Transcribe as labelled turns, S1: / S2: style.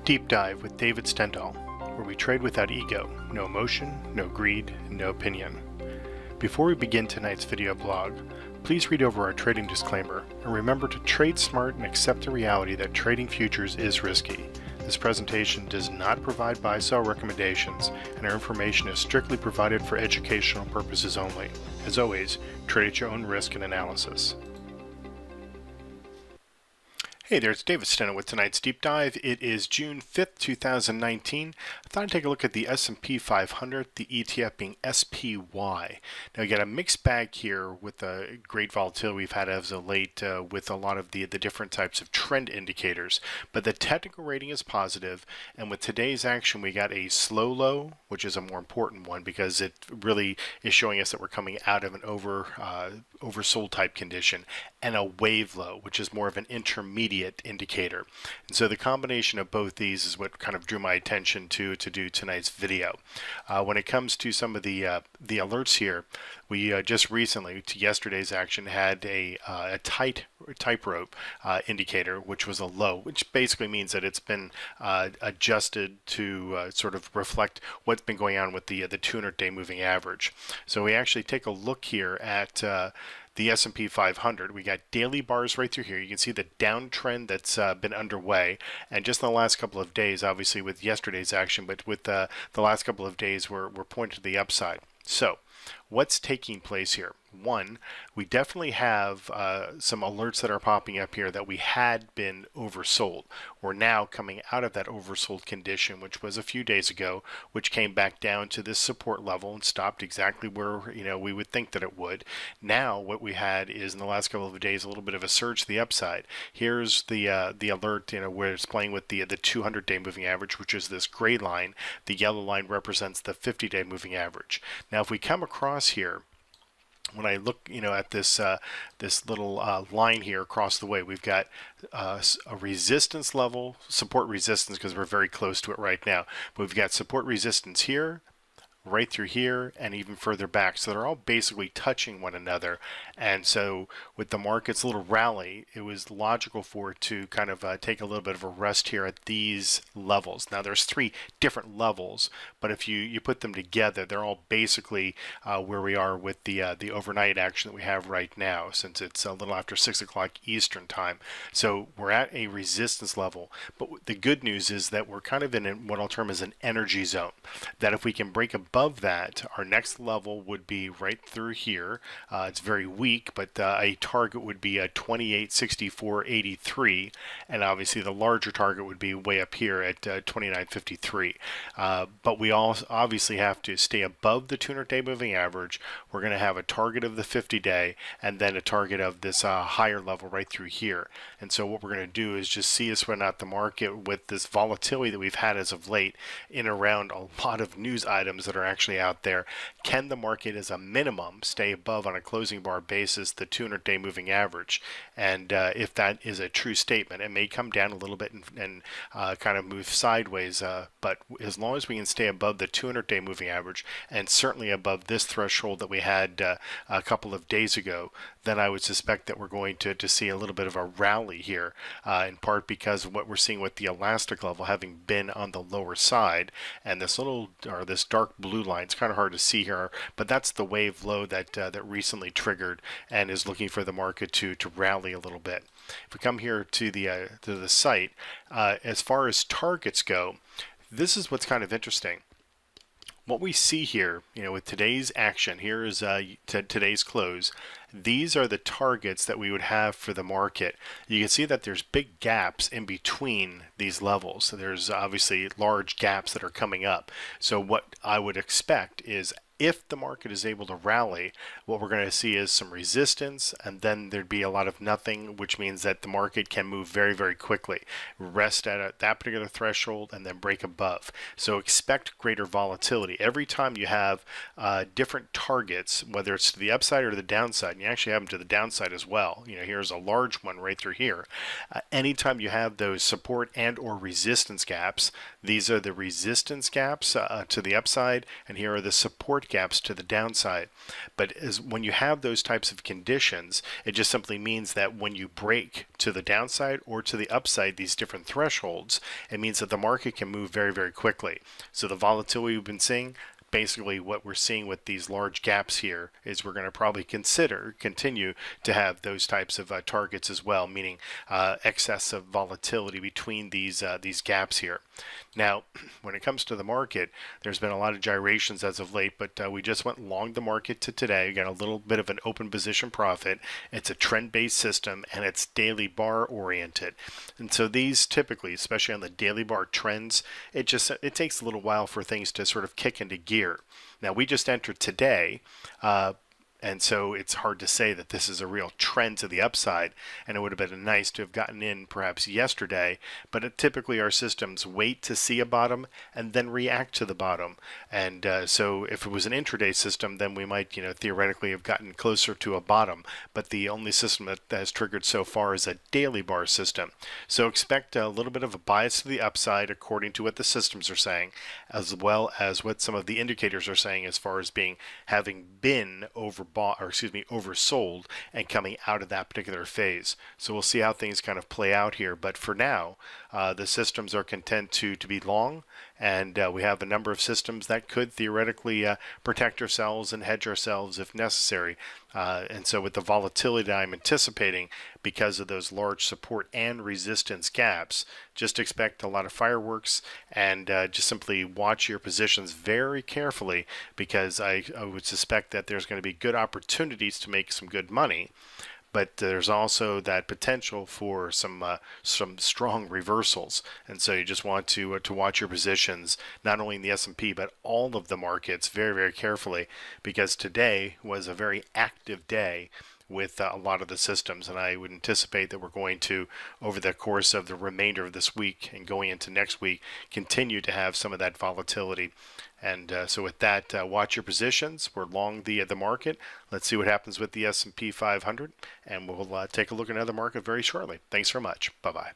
S1: Deep Dive with David Stendahl, where we trade without ego, no emotion, no greed, and no opinion. Before we begin tonight's video blog, please read over our trading disclaimer and remember to trade smart and accept the reality that trading futures is risky. This presentation does not provide buy-sell recommendations, and our information is strictly provided for educational purposes only. As always, trade at your own risk and analysis. Hey there, it's David Stendahl with tonight's Deep Dive. It is June 5th, 2019. I thought I'd take a look at the S&P 500, the ETF being SPY. Now, you got a mixed bag here with the great volatility we've had as of late with a lot of the different types of trend indicators. But the technical rating is positive, and with today's action, we got a slow low, which is a more important one because it really is showing us that we're coming out of an oversold type condition, and a wave low, which is more of an intermediate indicator. And so the combination of both these is what kind of drew my attention to do tonight's video. When it comes to some of the alerts here, we just recently, to yesterday's action, had a tightrope indicator, which was a low, which basically means that it's been adjusted to sort of reflect what's been going on with the 200-day moving average. So we actually take a look here at the S&P 500. We got daily bars right through here. You can see the downtrend that's been underway, and just in the last couple of days, obviously with yesterday's action, but with the last couple of days, we're pointing to the upside. So what's taking place here? One, we definitely have some alerts that are popping up here that we had been oversold. We're now coming out of that oversold condition, which was a few days ago, which came back down to this support level and stopped exactly where we would think that it would. Now what we had is in the last couple of days a little bit of a surge to the upside. Here's the alert, where it's playing with the 200-day moving average, which is this gray line. The yellow line represents the 50-day moving average. Now if we come across here, when I look, at this this little line here across the way, we've got a resistance level, support resistance, because we're very close to it right now. But we've got support resistance here, right through here, and even further back. So they're all basically touching one another. And so with the market's little rally, it was logical for it to kind of take a little bit of a rest here at these levels. Now there's three different levels, but if you put them together, they're all basically where we are with the overnight action that we have right now, since it's a little after 6 o'clock Eastern time. So we're at a resistance level, but the good news is that we're kind of in what I'll term as an energy zone, that if we can break above that, our next level would be right through here. It's very weak, but a target would be a 2864.83, and obviously the larger target would be way up here at 2953. But we all obviously have to stay above the 200-day moving average. We're going to have a target of the 50-day, and then a target of this higher level right through here. And so what we're going to do is just see us run out the market with this volatility that we've had as of late in around a lot of news items that are actually out there. Can the market as a minimum stay above on a closing bar basis the 200-day moving average? And if that is a true statement, it may come down a little bit and kind of move sideways, but as long as we can stay above the 200-day moving average, and certainly above this threshold that we had a couple of days ago, then I would suspect that we're going to see a little bit of a rally here, in part because of what we're seeing with the elastic level having been on the lower side, and this dark blue line, it's kind of hard to see here, but that's the wave low that recently triggered and is looking for the market to rally a little bit. If we come here to the site, as far as targets go, this is what's kind of interesting. What we see here, with today's action, here is today's close. These are the targets that we would have for the market. You can see that there's big gaps in between these levels. So there's obviously large gaps that are coming up. So what I would expect is, if the market is able to rally, what we're going to see is some resistance, and then there'd be a lot of nothing, which means that the market can move very, very quickly, rest at that particular threshold, and then break above. So expect greater volatility. Every time you have different targets, whether it's to the upside or the downside, and you actually have them to the downside as well. Here's a large one right through here. Anytime you have those support and or resistance gaps, these are the resistance gaps to the upside, and here are the support gaps to the downside. But when you have those types of conditions, it just simply means that when you break to the downside or to the upside, these different thresholds, it means that the market can move very, very quickly. So the volatility we've been seeing, basically what we're seeing with these large gaps here is we're going to probably continue to have those types of targets as well, meaning excess of volatility between these gaps here. Now, when it comes to the market, there's been a lot of gyrations as of late, but we just went long the market to today. We got a little bit of an open position profit. It's a trend-based system, and it's daily bar oriented. And so these typically, especially on the daily bar trends, it takes a little while for things to sort of kick into gear. Now, we just entered today, and so it's hard to say that this is a real trend to the upside, and it would have been nice to have gotten in perhaps yesterday, but typically our systems wait to see a bottom and then react to the bottom. And so if it was an intraday system, then we might theoretically have gotten closer to a bottom, but the only system that has triggered so far is a daily bar system. So expect a little bit of a bias to the upside according to what the systems are saying, as well as what some of the indicators are saying as far as having been oversold and coming out of that particular phase. So we'll see how things kind of play out here. But for now, the systems are content to be long, and we have a number of systems that could theoretically protect ourselves and hedge ourselves if necessary. And so with the volatility that I'm anticipating because of those large support and resistance gaps, just expect a lot of fireworks, and just simply watch your positions very carefully, because I would suspect that there's going to be good opportunities to make some good money. But there's also that potential for some strong reversals, and so you just want to watch your positions, not only in the S&P but all of the markets, very, very carefully, because today was a very active day with a lot of the systems, and I would anticipate that we're going to, over the course of the remainder of this week and going into next week, continue to have some of that volatility. And so with that, watch your positions. We're long the market. Let's see what happens with the S&P 500, and we'll take a look at another market very shortly. Thanks very much. Bye-bye.